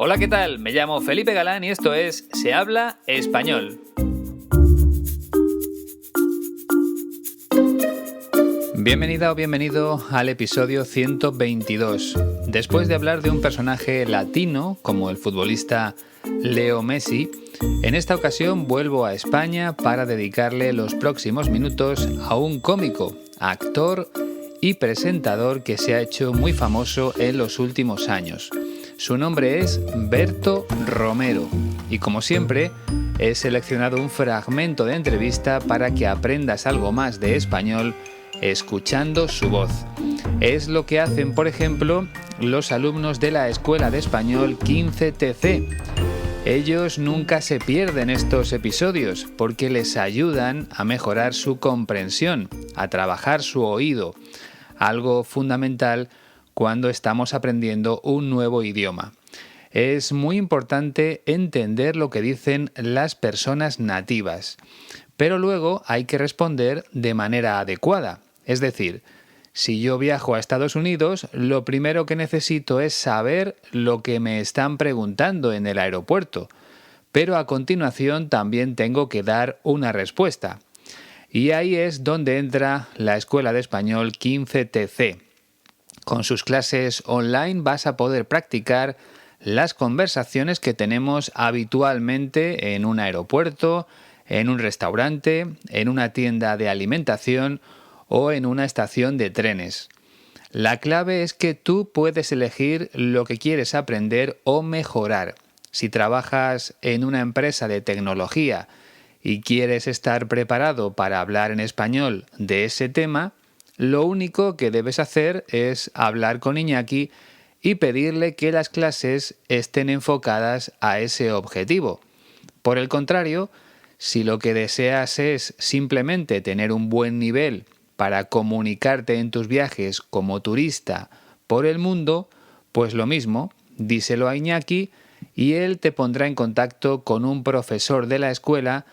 Hola, ¿qué tal? Me llamo Felipe Galán y esto es Se habla español. Bienvenida o bienvenido al episodio 122. Después de hablar de un personaje latino, como el futbolista Leo Messi, en esta ocasión vuelvo a España para dedicarle los próximos minutos a un cómico, actor y presentador que se ha hecho muy famoso en los últimos años. Su nombre es Berto Romero y, como siempre, he seleccionado un fragmento de entrevista para que aprendas algo más de español escuchando su voz. Es lo que hacen, por ejemplo, los alumnos de la Escuela de Español 15TC. Ellos nunca se pierden estos episodios porque les ayudan a mejorar su comprensión, a trabajar su oído, algo fundamental cuando estamos aprendiendo un nuevo idioma. Es muy importante entender lo que dicen las personas nativas, pero luego hay que responder de manera adecuada. Es decir, si yo viajo a Estados Unidos, lo primero que necesito es saber lo que me están preguntando en el aeropuerto, pero a continuación también tengo que dar una respuesta. Y ahí es donde entra la Escuela de Español 15TC. Con sus clases online vas a poder practicar las conversaciones que tenemos habitualmente en un aeropuerto, en un restaurante, en una tienda de alimentación o en una estación de trenes. La clave es que tú puedes elegir lo que quieres aprender o mejorar. Si trabajas en una empresa de tecnología y quieres estar preparado para hablar en español de ese tema, lo único que debes hacer es hablar con Iñaki y pedirle que las clases estén enfocadas a ese objetivo. Por el contrario, si lo que deseas es simplemente tener un buen nivel para comunicarte en tus viajes como turista por el mundo, pues lo mismo, díselo a Iñaki y él te pondrá en contacto con un profesor de la escuela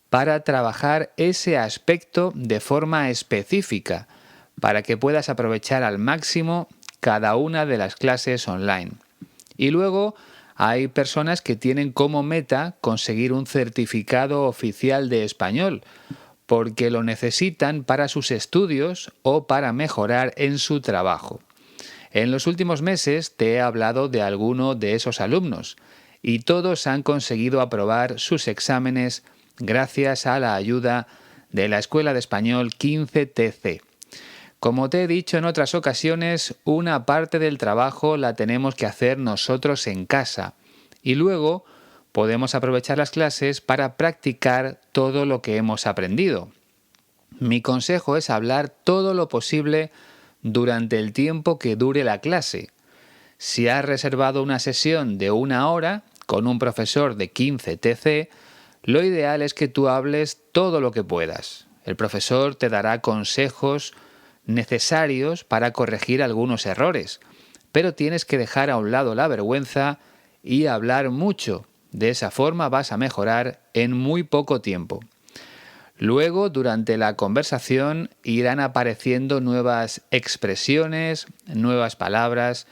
para trabajar ese aspecto de forma específica, para que puedas aprovechar al máximo cada una de las clases online. Y luego hay personas que tienen como meta conseguir un certificado oficial de español, porque lo necesitan para sus estudios o para mejorar en su trabajo. En los últimos meses te he hablado de alguno de esos alumnos y todos han conseguido aprobar sus exámenes gracias a la ayuda de la Escuela de Español 15TC. Como te he dicho en otras ocasiones, una parte del trabajo la tenemos que hacer nosotros en casa y luego podemos aprovechar las clases para practicar todo lo que hemos aprendido. Mi consejo es hablar todo lo posible durante el tiempo que dure la clase. Si has reservado una sesión de 1 hora con un profesor de 15TC, lo ideal es que tú hables todo lo que puedas. El profesor te dará consejos necesarios para corregir algunos errores, pero tienes que dejar a un lado la vergüenza y hablar mucho. De esa forma vas a mejorar en muy poco tiempo. Luego, durante la conversación, irán apareciendo nuevas expresiones, nuevas palabras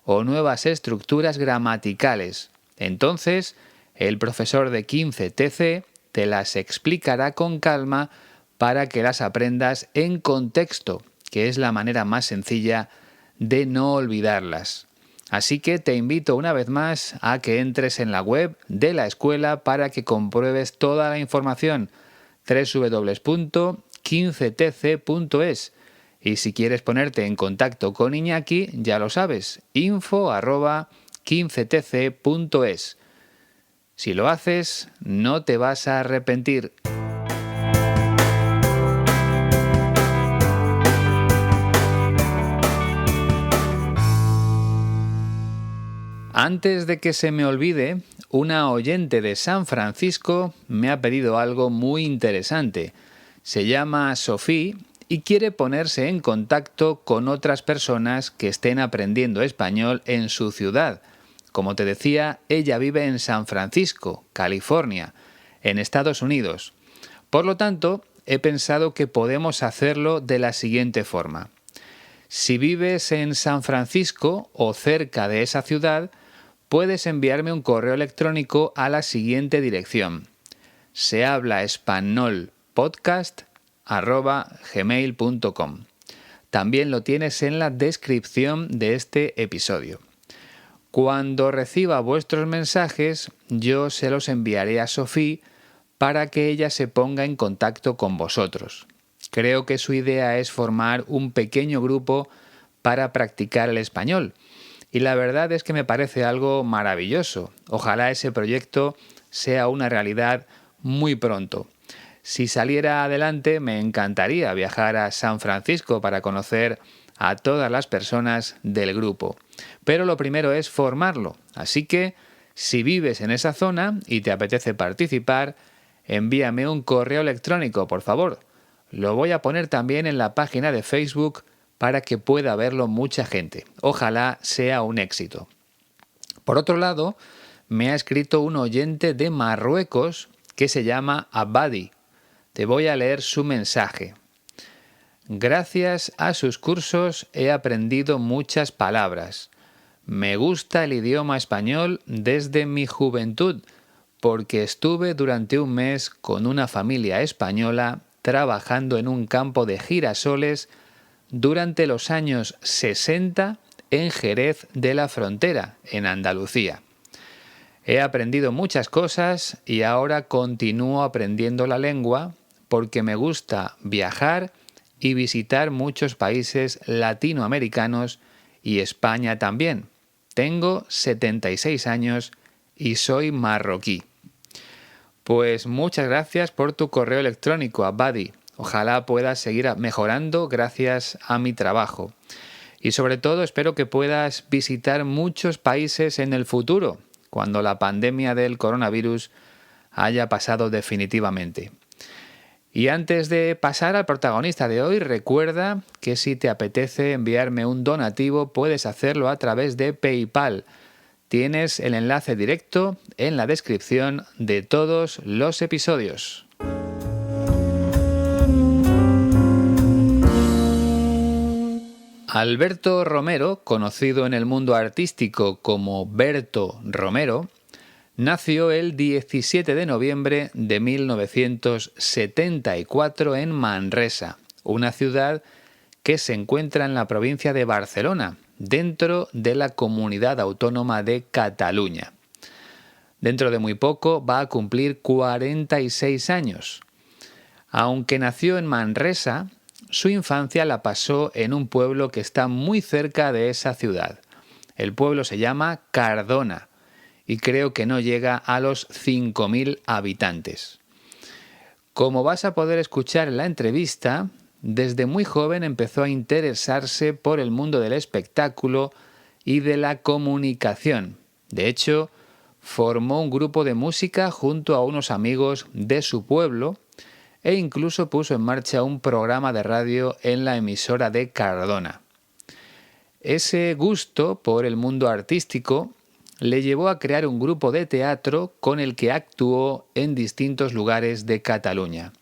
o nuevas estructuras gramaticales. Entonces, el profesor de 15TC te las explicará con calma para que las aprendas en contexto, que es la manera más sencilla de no olvidarlas. Así que te invito una vez más a que entres en la web de la escuela para que compruebes toda la información, www.15tc.es. Y si quieres ponerte en contacto con Iñaki, ya lo sabes, info@15tc.es. Si lo haces, no te vas a arrepentir. Antes de que se me olvide, una oyente de San Francisco me ha pedido algo muy interesante. Se llama Sofía y quiere ponerse en contacto con otras personas que estén aprendiendo español en su ciudad. Como te decía, ella vive en San Francisco, California, en Estados Unidos. Por lo tanto, he pensado que podemos hacerlo de la siguiente forma. Si vives en San Francisco o cerca de esa ciudad, puedes enviarme un correo electrónico a la siguiente dirección: sehablaespanolpodcast@gmail.com. También lo tienes en la descripción de este episodio. Cuando reciba vuestros mensajes, yo se los enviaré a Sofía para que ella se ponga en contacto con vosotros. Creo que su idea es formar un pequeño grupo para practicar el español. Y la verdad es que me parece algo maravilloso. Ojalá ese proyecto sea una realidad muy pronto. Si saliera adelante, me encantaría viajar a San Francisco para conocer a todas las personas del grupo. Pero lo primero es formarlo. Así que, si vives en esa zona y te apetece participar, envíame un correo electrónico, por favor. Lo voy a poner también en la página de Facebook para que pueda verlo mucha gente. Ojalá sea un éxito. Por otro lado, me ha escrito un oyente de Marruecos que se llama Abadi. Te voy a leer su mensaje. Gracias a sus cursos he aprendido muchas palabras. Me gusta el idioma español desde mi juventud, porque estuve durante un mes con una familia española trabajando en un campo de girasoles durante los años 60 en Jerez de la Frontera, en Andalucía. He aprendido muchas cosas y ahora continúo aprendiendo la lengua porque me gusta viajar y visitar muchos países latinoamericanos y España también. Tengo 76 años y soy marroquí. Pues muchas gracias por tu correo electrónico, Abadi. Ojalá puedas seguir mejorando gracias a mi trabajo. Y sobre todo espero que puedas visitar muchos países en el futuro, cuando la pandemia del coronavirus haya pasado definitivamente. Y antes de pasar al protagonista de hoy, recuerda que si te apetece enviarme un donativo, puedes hacerlo a través de PayPal. Tienes el enlace directo en la descripción de todos los episodios. Alberto Romero, conocido en el mundo artístico como Berto Romero, nació el 17 de noviembre de 1974 en Manresa, una ciudad que se encuentra en la provincia de Barcelona, dentro de la Comunidad Autónoma de Cataluña. Dentro de muy poco va a cumplir 46 años. Aunque nació en Manresa, su infancia la pasó en un pueblo que está muy cerca de esa ciudad. El pueblo se llama Cardona y creo que no llega a los 5.000 habitantes. Como vas a poder escuchar en la entrevista, desde muy joven empezó a interesarse por el mundo del espectáculo y de la comunicación. De hecho, formó un grupo de música junto a unos amigos de su pueblo e incluso puso en marcha un programa de radio en la emisora de Cardona. Ese gusto por el mundo artístico le llevó a crear un grupo de teatro con el que actuó en distintos lugares de Cataluña.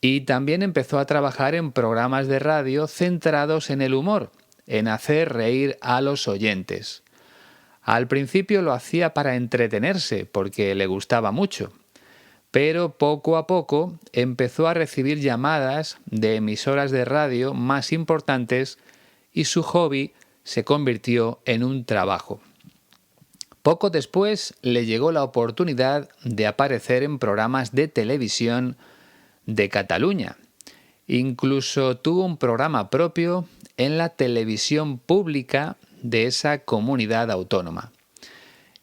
Y también empezó a trabajar en programas de radio centrados en el humor, en hacer reír a los oyentes. Al principio lo hacía para entretenerse, porque le gustaba mucho. Pero poco a poco empezó a recibir llamadas de emisoras de radio más importantes y su hobby se convirtió en un trabajo. Poco después le llegó la oportunidad de aparecer en programas de televisión de Cataluña. Incluso tuvo un programa propio en la televisión pública de esa comunidad autónoma.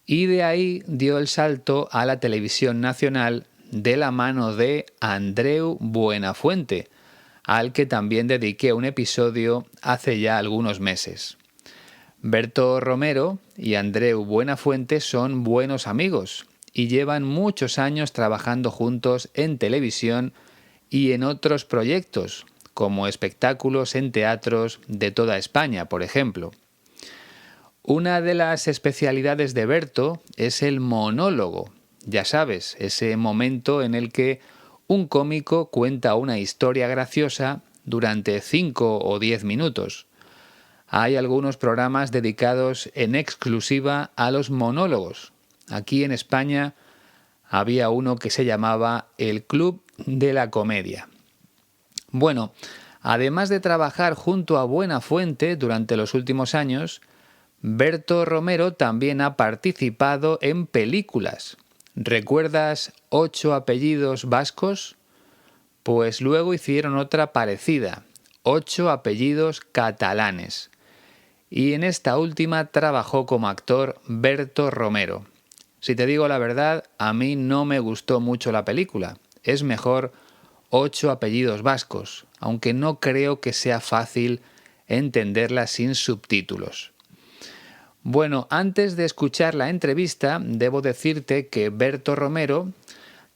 Y de ahí dio el salto a la televisión nacional de la mano de Andreu Buenafuente, al que también dediqué un episodio hace ya algunos meses. Berto Romero y Andreu Buenafuente son buenos amigos y llevan muchos años trabajando juntos en televisión y en otros proyectos, como espectáculos en teatros de toda España, por ejemplo. Una de las especialidades de Berto es el monólogo. Ya sabes, ese momento en el que un cómico cuenta una historia graciosa durante 5 o 10 minutos. hay algunos programas dedicados en exclusiva a los monólogos. Aquí en España había uno que se llamaba El Club de la Comedia. Bueno, además de trabajar junto a Buenafuente durante los últimos años, Berto Romero también ha participado en películas. ¿Recuerdas 8 apellidos vascos? Pues luego hicieron otra parecida, 8 apellidos catalanes. Y en esta última trabajó como actor Berto Romero. Si te digo la verdad, a mí no me gustó mucho la película. Es mejor 8 apellidos vascos, aunque no creo que sea fácil entenderla sin subtítulos. Bueno, antes de escuchar la entrevista, debo decirte que Berto Romero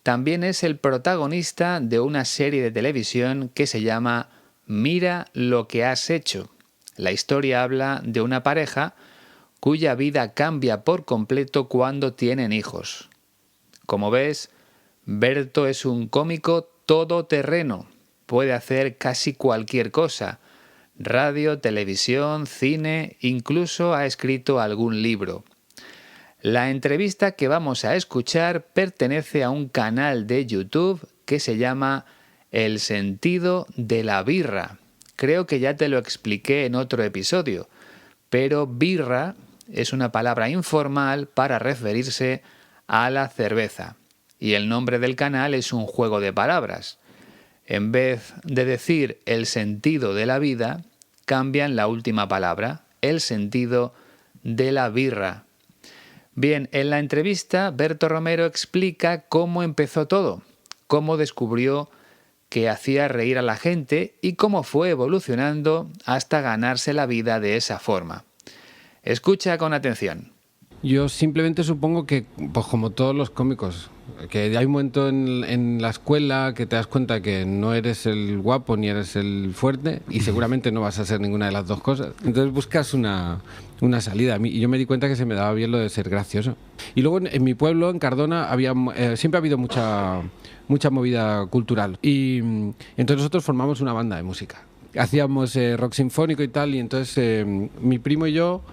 también es el protagonista de una serie de televisión que se llama Mira lo que has hecho. La historia habla de una pareja cuya vida cambia por completo cuando tienen hijos. Como ves, Berto es un cómico todoterreno. Puede hacer casi cualquier cosa. Radio, televisión, cine, incluso ha escrito algún libro. La entrevista que vamos a escuchar pertenece a un canal de YouTube que se llama El sentido de la birra. Creo que ya te lo expliqué en otro episodio, pero birra es una palabra informal para referirse a la cerveza. Y el nombre del canal es un juego de palabras. En vez de decir el sentido de la vida, cambian la última palabra, el sentido de la birra. Bien, en la entrevista, Berto Romero explica cómo empezó todo, cómo descubrió que hacía reír a la gente y cómo fue evolucionando hasta ganarse la vida de esa forma. Escucha con atención. Yo simplemente supongo que, pues como todos los cómicos, que hay un momento en la escuela que te das cuenta que no eres el guapo ni eres el fuerte y seguramente no vas a ser ninguna de las dos cosas. Entonces buscas una salida. Y yo me di cuenta que se me daba bien lo de ser gracioso. Y luego en mi pueblo, en Cardona, siempre ha habido mucha movida cultural. Y entonces nosotros formamos una banda de música. Hacíamos rock sinfónico y tal, y entonces mi primo y yo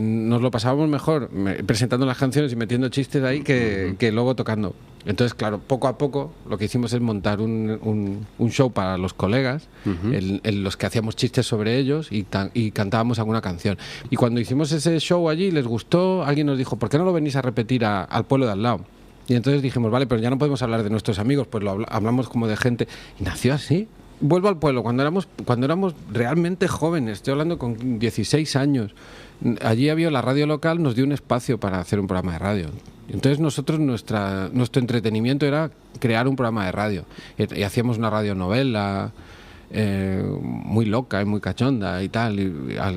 nos lo pasábamos mejor presentando las canciones y metiendo chistes ahí que luego tocando. Entonces, claro, poco a poco lo que hicimos es montar un show para los colegas, en los que hacíamos chistes sobre ellos y cantábamos alguna canción. Y cuando hicimos ese show allí, les gustó, alguien nos dijo, ¿por qué no lo venís a repetir al pueblo de al lado? Y entonces dijimos, vale, pero ya no podemos hablar de nuestros amigos, pues hablamos como de gente. Y nació así. Vuelvo al pueblo, cuando éramos realmente jóvenes, estoy hablando con 16 años. Allí había la radio local, nos dio un espacio para hacer un programa de radio. Entonces nosotros, nuestro entretenimiento era crear un programa de radio. Y hacíamos una radionovela muy loca y muy cachonda y tal. Y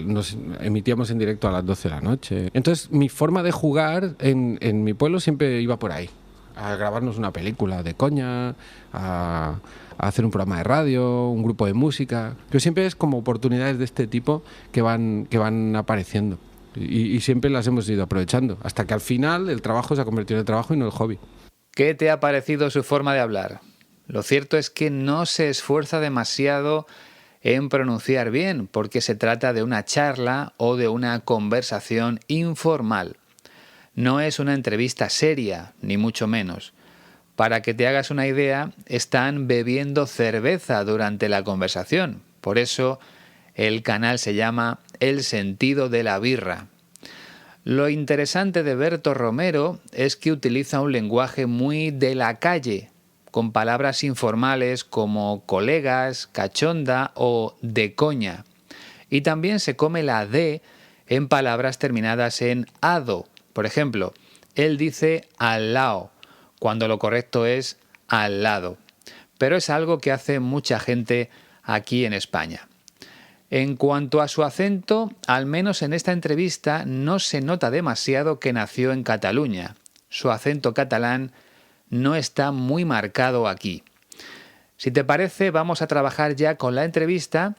nos emitíamos en directo a las 12 de la noche. Entonces mi forma de jugar en mi pueblo siempre iba por ahí. A grabarnos una película de coña, a hacer un programa de radio, un grupo de música. Pero siempre es como oportunidades de este tipo que van apareciendo. Y siempre las hemos ido aprovechando. Hasta que al final el trabajo se ha convertido en el trabajo y no en el hobby. ¿Qué te ha parecido su forma de hablar? Lo cierto es que no se esfuerza demasiado en pronunciar bien, porque se trata de una charla o de una conversación informal. No es una entrevista seria, ni mucho menos. Para que te hagas una idea, están bebiendo cerveza durante la conversación. Por eso el canal se llama El sentido de la birra. Lo interesante de Berto Romero es que utiliza un lenguaje muy de la calle, con palabras informales como colegas, cachonda o de coña. Y también se come la D en palabras terminadas en ado. Por ejemplo, él dice al lado, cuando lo correcto es al lado. Pero es algo que hace mucha gente aquí en España. En cuanto a su acento, al menos en esta entrevista no se nota demasiado que nació en Cataluña. Su acento catalán no está muy marcado aquí. Si te parece, vamos a trabajar ya con la entrevista.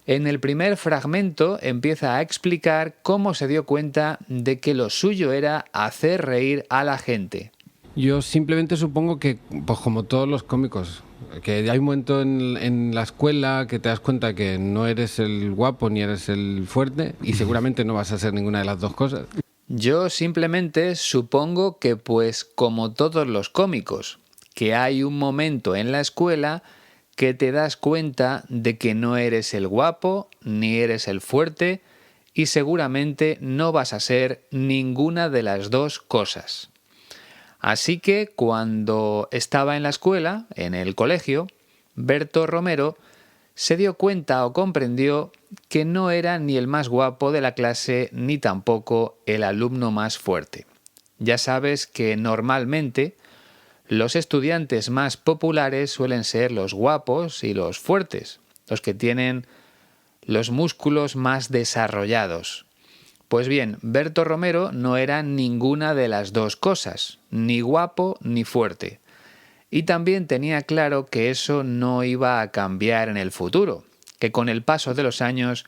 En el primer fragmento empieza a explicar cómo se dio cuenta de que lo suyo era hacer reír a la gente. Yo simplemente supongo que, pues como todos los cómicos, que hay un momento en la escuela que te das cuenta que no eres el guapo ni eres el fuerte y seguramente no vas a ser ninguna de las dos cosas. Yo simplemente supongo que, pues como todos los cómicos, que hay un momento en la escuela que te das cuenta de que no eres el guapo ni eres el fuerte y seguramente no vas a ser ninguna de las dos cosas. Así que cuando estaba en la escuela, en el colegio, Berto Romero se dio cuenta o comprendió que no era ni el más guapo de la clase ni tampoco el alumno más fuerte. Ya sabes que normalmente los estudiantes más populares suelen ser los guapos y los fuertes, los que tienen los músculos más desarrollados. Pues bien, Berto Romero no era ninguna de las dos cosas, ni guapo ni fuerte. Y también tenía claro que eso no iba a cambiar en el futuro, que con el paso de los años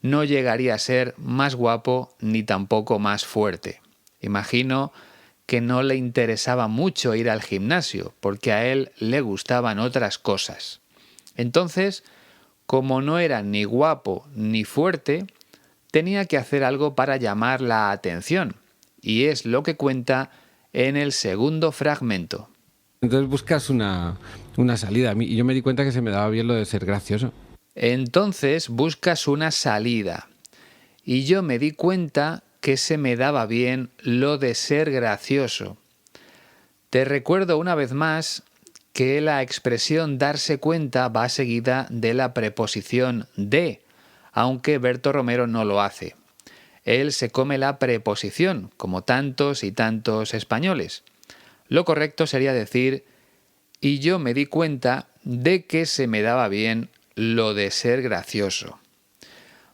no llegaría a ser más guapo ni tampoco más fuerte. Imagino que no le interesaba mucho ir al gimnasio, porque a él le gustaban otras cosas. Entonces, como no era ni guapo ni fuerte, tenía que hacer algo para llamar la atención, y es lo que cuenta en el segundo fragmento. Entonces buscas una salida. Y yo me di cuenta que se me daba bien lo de ser gracioso. Entonces buscas una salida, y yo me di cuenta que se me daba bien lo de ser gracioso. Te recuerdo una vez más que la expresión darse cuenta va seguida de la preposición de, aunque Berto Romero no lo hace. Él se come la preposición, como tantos y tantos españoles. Lo correcto sería decir, y yo me di cuenta de que se me daba bien lo de ser gracioso.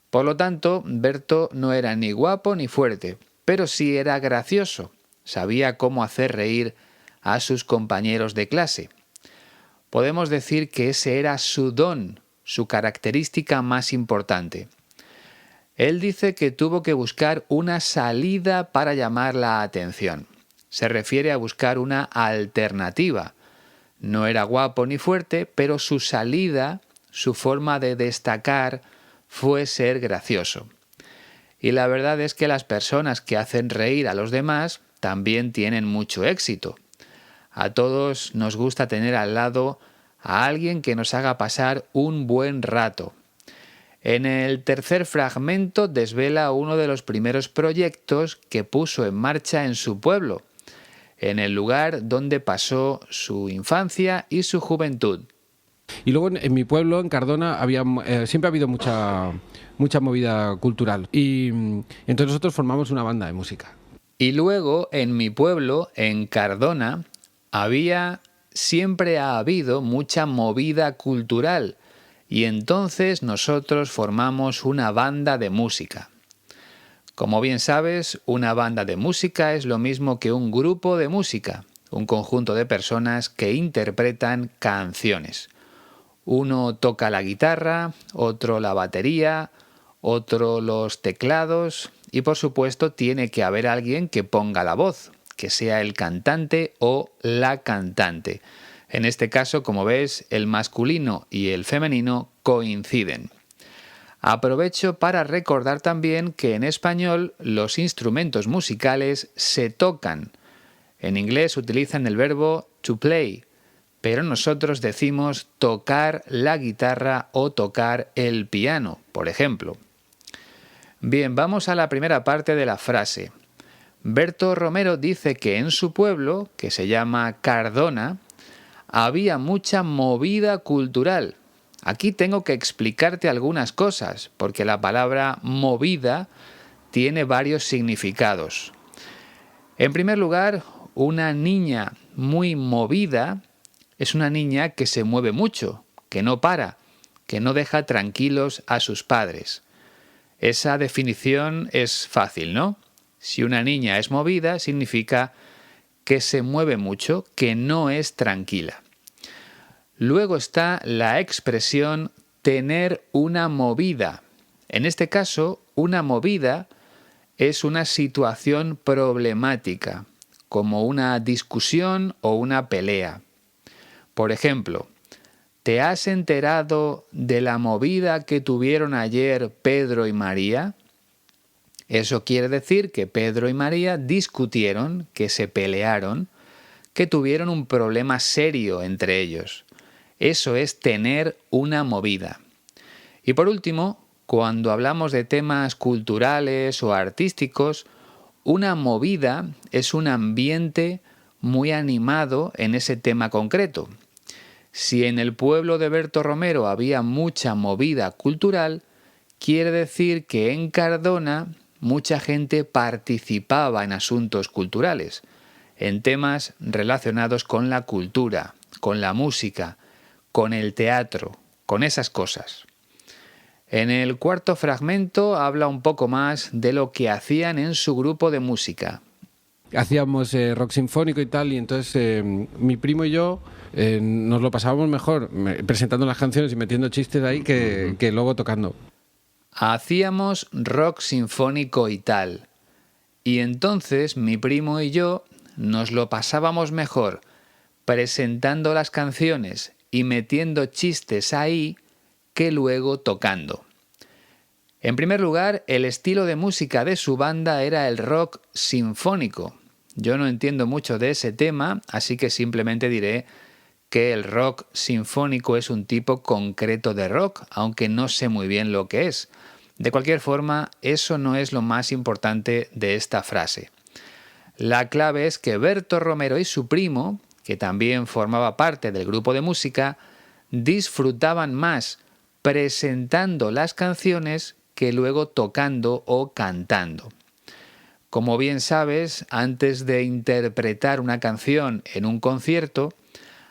Por lo tanto, Berto no era ni guapo ni fuerte, pero sí era gracioso. Sabía cómo hacer reír a sus compañeros de clase. Podemos decir que ese era su don, su característica más importante. Él dice que tuvo que buscar una salida para llamar la atención. Se refiere a buscar una alternativa. No era guapo ni fuerte, pero su salida, su forma de destacar, fue ser gracioso. Y la verdad es que las personas que hacen reír a los demás también tienen mucho éxito. A todos nos gusta tener al lado a alguien que nos haga pasar un buen rato. En el tercer fragmento desvela uno de los primeros proyectos que puso en marcha en su pueblo, en el lugar donde pasó su infancia y su juventud. Y luego en mi pueblo, en Cardona, siempre ha habido mucha movida cultural. Y entonces nosotros formamos una banda de música. Y luego en mi pueblo, en Cardona, siempre ha habido mucha movida cultural. Y entonces nosotros formamos una banda de música. Como bien sabes, una banda de música es lo mismo que un grupo de música, un conjunto de personas que interpretan canciones. Uno toca la guitarra, otro la batería, otro los teclados y por supuesto tiene que haber alguien que ponga la voz, que sea el cantante o la cantante. En este caso, como ves, el masculino y el femenino coinciden. Aprovecho para recordar también que en español los instrumentos musicales se tocan. En inglés utilizan el verbo to play, pero nosotros decimos tocar la guitarra o tocar el piano, por ejemplo. Bien, vamos a la primera parte de la frase. Berto Romero dice que en su pueblo, que se llama Cardona, había mucha movida cultural. Aquí tengo que explicarte algunas cosas, porque la palabra movida tiene varios significados. En primer lugar, una niña muy movida es una niña que se mueve mucho, que no para, que no deja tranquilos a sus padres. Esa definición es fácil, ¿no? Si una niña es movida, significa que se mueve mucho, que no es tranquila. Luego está la expresión tener una movida. En este caso, una movida es una situación problemática, como una discusión o una pelea. Por ejemplo, ¿te has enterado de la movida que tuvieron ayer Pedro y María? Eso quiere decir que Pedro y María discutieron, que se pelearon, que tuvieron un problema serio entre ellos. Eso es tener una movida. Y por último, cuando hablamos de temas culturales o artísticos, una movida es un ambiente muy animado en ese tema concreto. Si en el pueblo de Berto Romero había mucha movida cultural, quiere decir que en Cardona mucha gente participaba en asuntos culturales, en temas relacionados con la cultura, con la música, con el teatro, con esas cosas. En el cuarto fragmento habla un poco más de lo que hacían en su grupo de música. Hacíamos rock sinfónico y tal, y entonces mi primo y yo nos lo pasábamos mejor presentando las canciones y metiendo chistes ahí que luego tocando. Hacíamos rock sinfónico y tal. Y entonces mi primo y yo nos lo pasábamos mejor presentando las canciones y metiendo chistes ahí que luego tocando. En primer lugar, el estilo de música de su banda era el rock sinfónico. Yo no entiendo mucho de ese tema, así que simplemente diré que el rock sinfónico es un tipo concreto de rock, aunque no sé muy bien lo que es. De cualquier forma, eso no es lo más importante de esta frase. La clave es que Berto Romero y su primo, que también formaba parte del grupo de música, disfrutaban más presentando las canciones que luego tocando o cantando. Como bien sabes, antes de interpretar una canción en un concierto,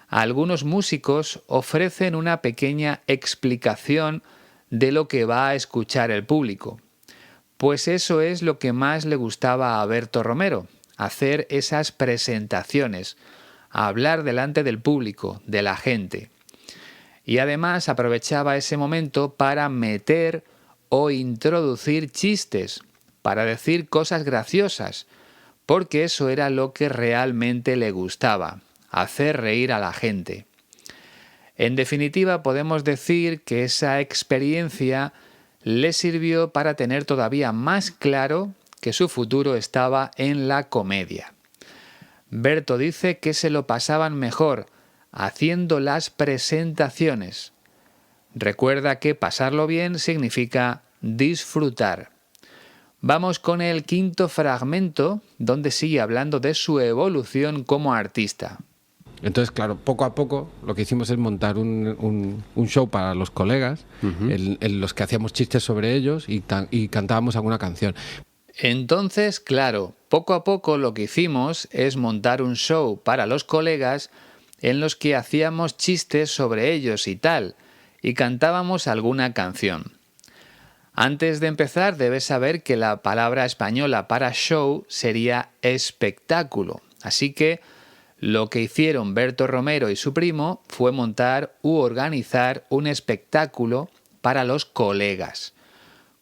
algunos músicos ofrecen una pequeña explicación de lo que va a escuchar el público. Pues eso es lo que más le gustaba a Berto Romero, hacer esas presentaciones, hablar delante del público, de la gente. Y además aprovechaba ese momento para meter o introducir chistes, para decir cosas graciosas, porque eso era lo que realmente le gustaba, hacer reír a la gente. En definitiva, podemos decir que esa experiencia le sirvió para tener todavía más claro que su futuro estaba en la comedia. Berto dice que se lo pasaban mejor haciendo las presentaciones. Recuerda que pasarlo bien significa disfrutar. Vamos con el quinto fragmento, donde sigue hablando de su evolución como artista. Entonces, claro, poco a poco lo que hicimos es montar un show para los colegas, en los que hacíamos chistes sobre ellos y cantábamos alguna canción. Entonces, claro, poco a poco lo que hicimos es montar un show para los colegas en los que hacíamos chistes sobre ellos y tal, y cantábamos alguna canción. Antes de empezar, debes saber que la palabra española para show sería espectáculo, así que lo que hicieron Berto Romero y su primo fue montar u organizar un espectáculo para los colegas.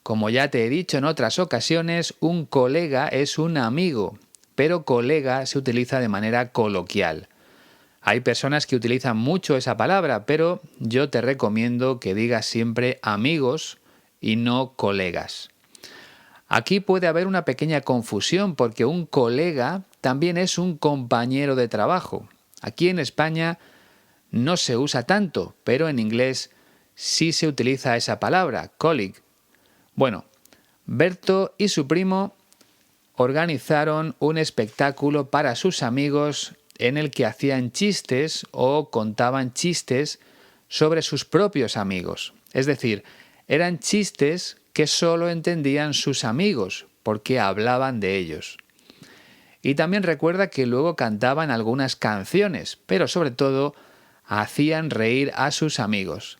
Como ya te he dicho en otras ocasiones, un colega es un amigo, pero colega se utiliza de manera coloquial. Hay personas que utilizan mucho esa palabra, pero yo te recomiendo que digas siempre amigos y no colegas. Aquí puede haber una pequeña confusión porque un colega también es un compañero de trabajo. Aquí en España no se usa tanto, pero en inglés sí se utiliza esa palabra, colleague. Bueno, Berto y su primo organizaron un espectáculo para sus amigos en el que hacían chistes o contaban chistes sobre sus propios amigos. Es decir, eran chistes que solo entendían sus amigos porque hablaban de ellos. Y también recuerda que luego cantaban algunas canciones, pero sobre todo hacían reír a sus amigos.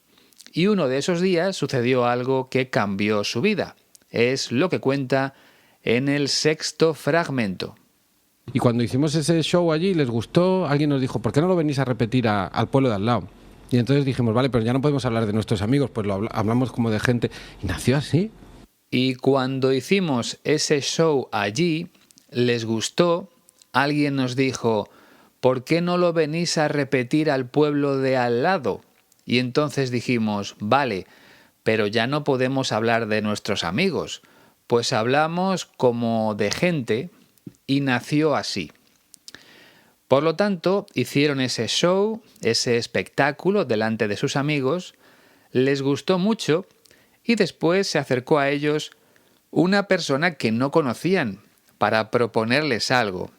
Y uno de esos días sucedió algo que cambió su vida. Es lo que cuenta en el sexto fragmento. Y cuando hicimos ese show allí, les gustó, alguien nos dijo, ¿por qué no lo venís a repetir al pueblo de al lado? Y entonces dijimos, vale, pero ya no podemos hablar de nuestros amigos, pues lo hablamos como de gente. Y nació así. Y cuando hicimos ese show allí, les gustó, alguien nos dijo: ¿por qué no lo venís a repetir al pueblo de al lado? Y entonces dijimos: vale, pero ya no podemos hablar de nuestros amigos, pues hablamos como de gente, y nació así. Por lo tanto, hicieron ese show, ese espectáculo delante de sus amigos, les gustó mucho y después se acercó a ellos una persona que no conocían para proponerles algo.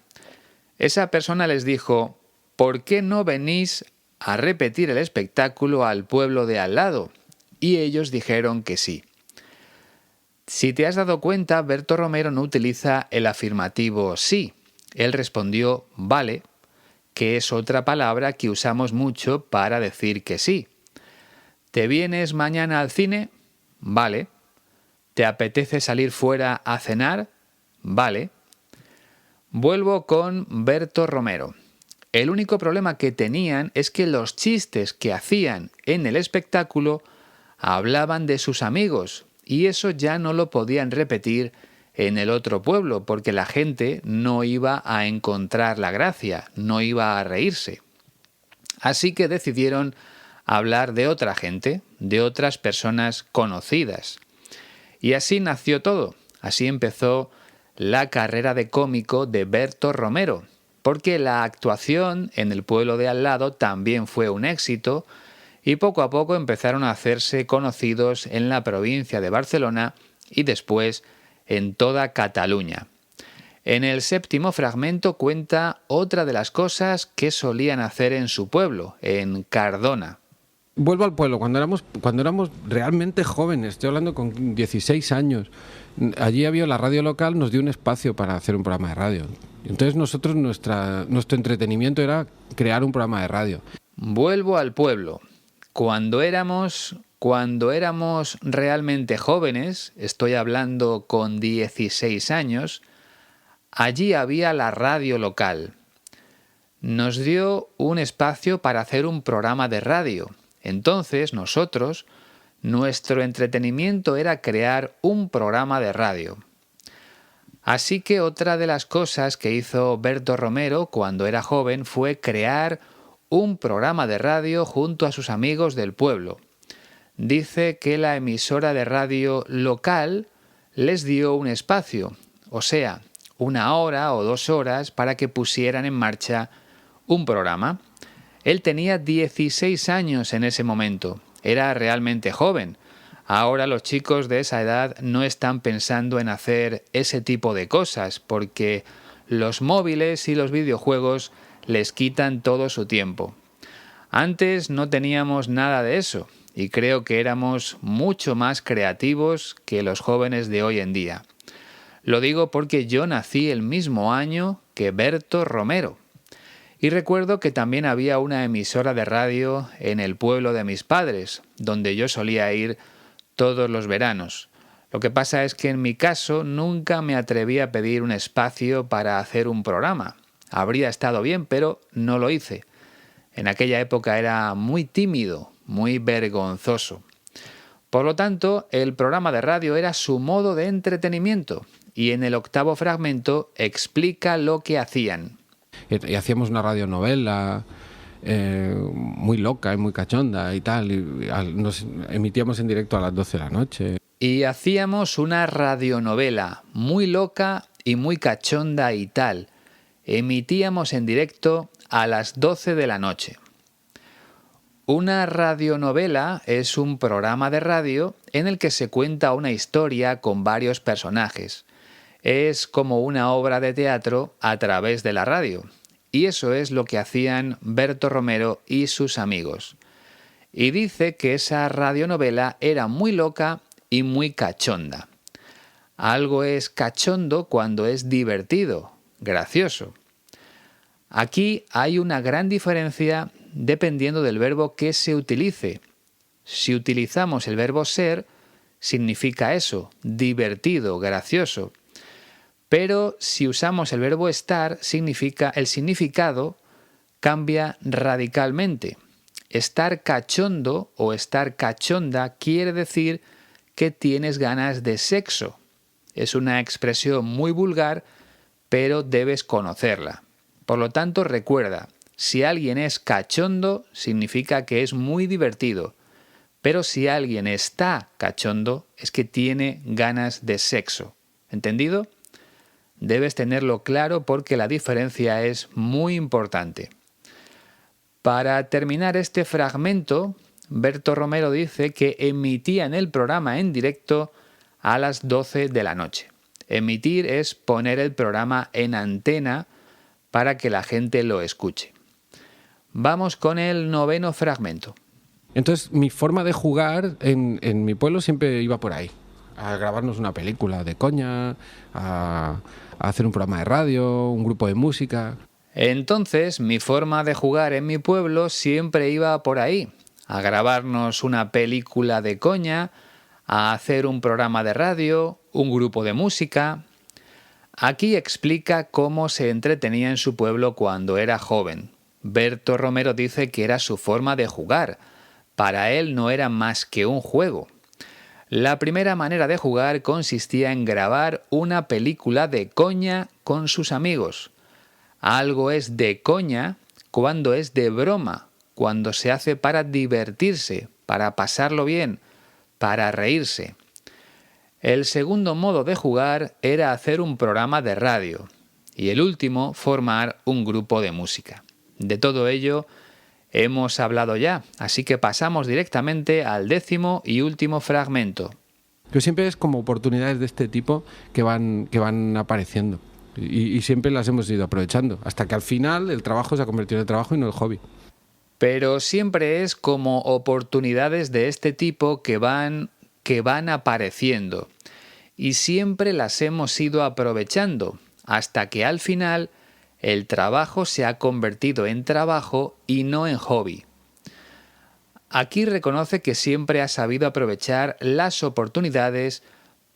Esa persona les dijo: ¿por qué no venís a repetir el espectáculo al pueblo de al lado? Y ellos dijeron que sí. Si te has dado cuenta, Berto Romero no utiliza el afirmativo sí. Él respondió vale, que es otra palabra que usamos mucho para decir que sí. ¿Te vienes mañana al cine? Vale. ¿Te apetece salir fuera a cenar? Vale. Vuelvo con Berto Romero. El único problema que tenían es que los chistes que hacían en el espectáculo hablaban de sus amigos, y eso ya no lo podían repetir en el otro pueblo, porque la gente no iba a encontrar la gracia, no iba a reírse. Así que decidieron hablar de otra gente, de otras personas conocidas. Y así nació todo, así empezó la carrera de cómico de Berto Romero, porque la actuación en el pueblo de al lado también fue un éxito, y poco a poco empezaron a hacerse conocidos en la provincia de Barcelona y después en toda Cataluña. En el 7º fragmento cuenta otra de las cosas que solían hacer en su pueblo, en Cardona. Vuelvo al pueblo, cuando éramos realmente jóvenes, estoy hablando con 16 años. Allí había la radio local, nos dio un espacio para hacer un programa de radio. Entonces nosotros, nuestro entretenimiento era crear un programa de radio. Vuelvo al pueblo. Cuando éramos realmente jóvenes, estoy hablando con 16 años, allí había la radio local. Nos dio un espacio para hacer un programa de radio. Entonces nosotros, nuestro entretenimiento era crear un programa de radio. Así que otra de las cosas que hizo Berto Romero cuando era joven fue crear un programa de radio junto a sus amigos del pueblo. Dice que la emisora de radio local les dio un espacio, o sea, 1 hora o 2 horas para que pusieran en marcha un programa. Él tenía 16 años en ese momento, era realmente joven. Ahora los chicos de esa edad no están pensando en hacer ese tipo de cosas porque los móviles y los videojuegos les quitan todo su tiempo. Antes no teníamos nada de eso y creo que éramos mucho más creativos que los jóvenes de hoy en día. Lo digo porque yo nací el mismo año que Berto Romero. Y recuerdo que también había una emisora de radio en el pueblo de mis padres, donde yo solía ir todos los veranos. Lo que pasa es que en mi caso nunca me atreví a pedir un espacio para hacer un programa. Habría estado bien, pero no lo hice. En aquella época era muy tímido, muy vergonzoso. Por lo tanto, el programa de radio era su modo de entretenimiento y en el 8º fragmento explica lo que hacían. Y hacíamos una radionovela muy loca y muy cachonda y tal. Y nos emitíamos en directo a las 12 de la noche. Y hacíamos una radionovela muy loca y muy cachonda y tal. Emitíamos en directo a las 12 de la noche. Una radionovela es un programa de radio en el que se cuenta una historia con varios personajes. Es como una obra de teatro a través de la radio. Y eso es lo que hacían Berto Romero y sus amigos. Y dice que esa radionovela era muy loca y muy cachonda. Algo es cachondo cuando es divertido, gracioso. Aquí hay una gran diferencia dependiendo del verbo que se utilice. Si utilizamos el verbo ser, significa eso, divertido, gracioso. Pero si usamos el verbo estar, el significado cambia radicalmente. Estar cachondo o estar cachonda quiere decir que tienes ganas de sexo. Es una expresión muy vulgar, pero debes conocerla. Por lo tanto, recuerda, si alguien es cachondo, significa que es muy divertido. Pero si alguien está cachondo, es que tiene ganas de sexo. ¿Entendido? Debes tenerlo claro porque la diferencia es muy importante. Para terminar este fragmento, Berto Romero dice que emitían el programa en directo a las 12 de la noche. Emitir es poner el programa en antena para que la gente lo escuche. Vamos con el 9º fragmento. Entonces, mi forma de jugar en mi pueblo siempre iba por ahí. A grabarnos una película de coña, a hacer un programa de radio, un grupo de música. Entonces, mi forma de jugar en mi pueblo siempre iba por ahí. A grabarnos una película de coña, a hacer un programa de radio, un grupo de música. Aquí explica cómo se entretenía en su pueblo cuando era joven. Berto Romero dice que era su forma de jugar. Para él no era más que un juego. La primera manera de jugar consistía en grabar una película de coña con sus amigos. Algo es de coña cuando es de broma, cuando se hace para divertirse, para pasarlo bien, para reírse. El segundo modo de jugar era hacer un programa de radio y el último, formar un grupo de música. De todo ello hemos hablado ya, así que pasamos directamente al 10º y último fragmento. Pero siempre es como oportunidades de este tipo que van apareciendo y siempre las hemos ido aprovechando, hasta que al final el trabajo se ha convertido en el trabajo y no el hobby. Pero siempre es como oportunidades de este tipo que van apareciendo y siempre las hemos ido aprovechando, hasta que al final el trabajo se ha convertido en trabajo y no en hobby. Aquí reconoce que siempre ha sabido aprovechar las oportunidades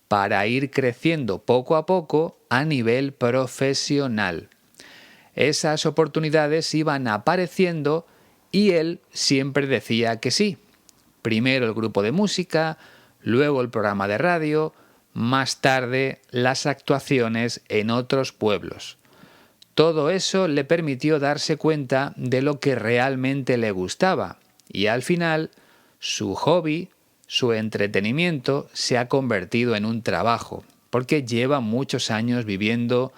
para ir creciendo poco a poco a nivel profesional. Esas oportunidades iban apareciendo y él siempre decía que sí. Primero el grupo de música, luego el programa de radio, más tarde las actuaciones en otros pueblos. Todo eso le permitió darse cuenta de lo que realmente le gustaba y al final su hobby, su entretenimiento se ha convertido en un trabajo, porque lleva muchos años viviendo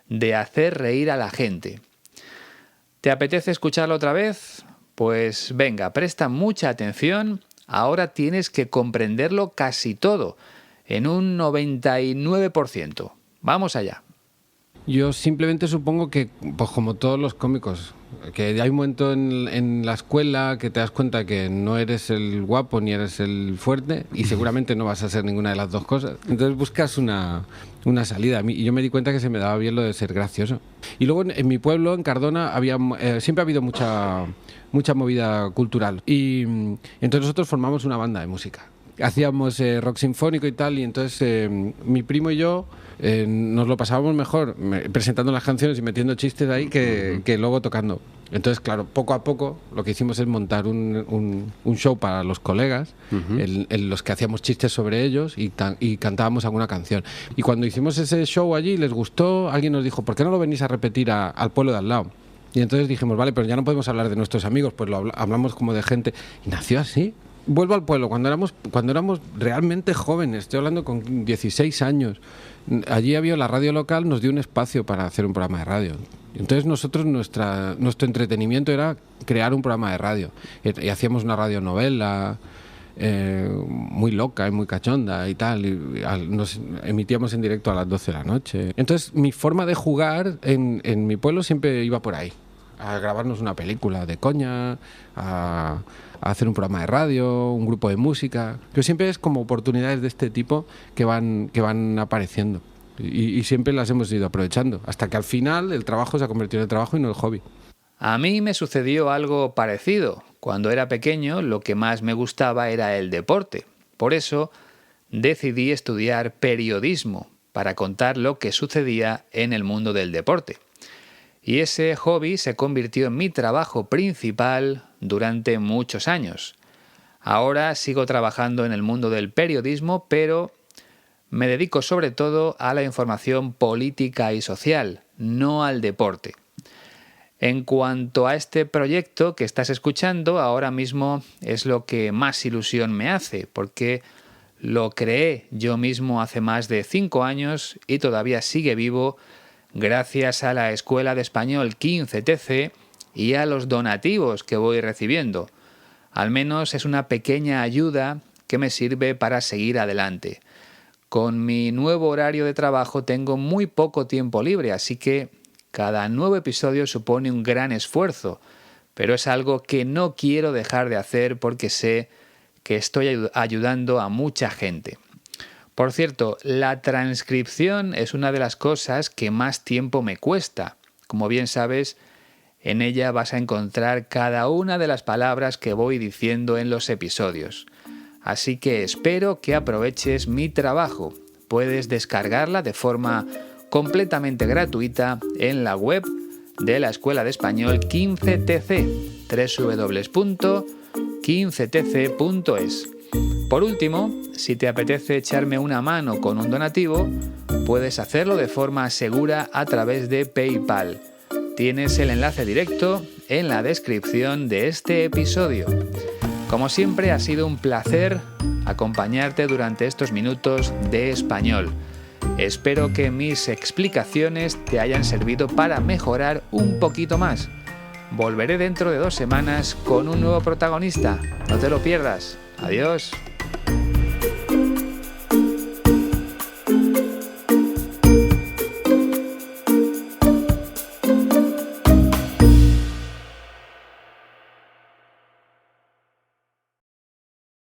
de hacer reír a la gente. ¿Te apetece escucharlo otra vez? Pues venga, presta mucha atención, ahora tienes que comprenderlo casi todo, en un 99%. Vamos allá. Yo simplemente supongo que, pues como todos los cómicos, que hay un momento en la escuela que te das cuenta que no eres el guapo ni eres el fuerte y seguramente no vas a ser ninguna de las dos cosas. Entonces buscas una salida. Y yo me di cuenta que se me daba bien lo de ser gracioso. Y luego en mi pueblo, en Cardona, siempre ha habido mucha movida cultural. Y entonces nosotros formamos una banda de música. Hacíamos rock sinfónico y tal, y entonces mi primo y yo nos lo pasábamos mejor presentando las canciones y metiendo chistes ahí que luego tocando. Entonces, claro, poco a poco lo que hicimos es montar un show para los colegas, en los que hacíamos chistes sobre ellos y cantábamos alguna canción. Y cuando hicimos ese show allí, les gustó, alguien nos dijo, ¿por qué no lo venís a repetir al pueblo de al lado? Y entonces dijimos, vale, pero ya no podemos hablar de nuestros amigos, pues hablamos como de gente. Y nació así. Vuelvo al pueblo, cuando éramos realmente jóvenes, estoy hablando con 16 años. Allí había la radio local, nos dio un espacio para hacer un programa de radio. Entonces nosotros, nuestro entretenimiento era crear un programa de radio. Y hacíamos una radionovela muy loca y muy cachonda y tal. Y nos emitíamos en directo a las 12 de la noche. Entonces mi forma de jugar en mi pueblo siempre iba por ahí. A grabarnos una película de coña, a hacer un programa de radio, un grupo de música. Pero siempre es como oportunidades de este tipo que van apareciendo. Y siempre las hemos ido aprovechando. Hasta que al final el trabajo se ha convertido en el trabajo y no el hobby. A mí me sucedió algo parecido. Cuando era pequeño, lo que más me gustaba era el deporte. Por eso decidí estudiar periodismo para contar lo que sucedía en el mundo del deporte. Y ese hobby se convirtió en mi trabajo principal durante muchos años. Ahora sigo trabajando en el mundo del periodismo, pero me dedico sobre todo a la información política y social, no al deporte. En cuanto a este proyecto que estás escuchando, ahora mismo es lo que más ilusión me hace, porque lo creé yo mismo hace más de 5 años y todavía sigue vivo gracias a la Escuela de Español 15TC y a los donativos que voy recibiendo. Al menos es una pequeña ayuda que me sirve para seguir adelante. Con mi nuevo horario de trabajo tengo muy poco tiempo libre, así que cada nuevo episodio supone un gran esfuerzo, pero es algo que no quiero dejar de hacer porque sé que estoy ayudando a mucha gente. Por cierto, la transcripción es una de las cosas que más tiempo me cuesta. Como bien sabes, en ella vas a encontrar cada una de las palabras que voy diciendo en los episodios. Así que espero que aproveches mi trabajo. Puedes descargarla de forma completamente gratuita en la web de la Escuela de Español 15TC, www.15tc.es. Por último, si te apetece echarme una mano con un donativo, puedes hacerlo de forma segura a través de PayPal. Tienes el enlace directo en la descripción de este episodio. Como siempre, ha sido un placer acompañarte durante estos minutos de español. Espero que mis explicaciones te hayan servido para mejorar un poquito más. Volveré dentro de 2 semanas con un nuevo protagonista. No te lo pierdas. Adiós.